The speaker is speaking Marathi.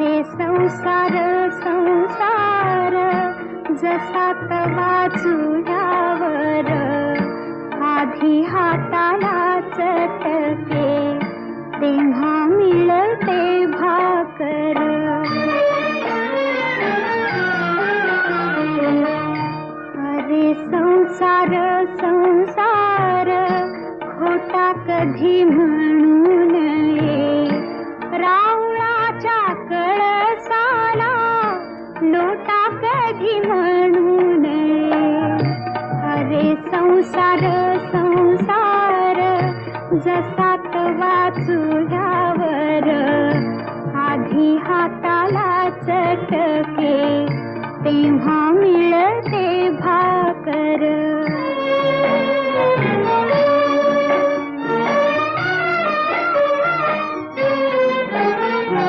अरे संसार संसार जसा तवा चुल्यावर आधी हाताला चटके तेव्हा मिळते भाकर. अरे संसार संसार खोटा कधी म्हणू नये, रावळाच्या कळसाला लोटा कधी म्हणू नये. अरे संसार संसार जसा तवा चुल्यावर आधी हाताला चटके तेव्हा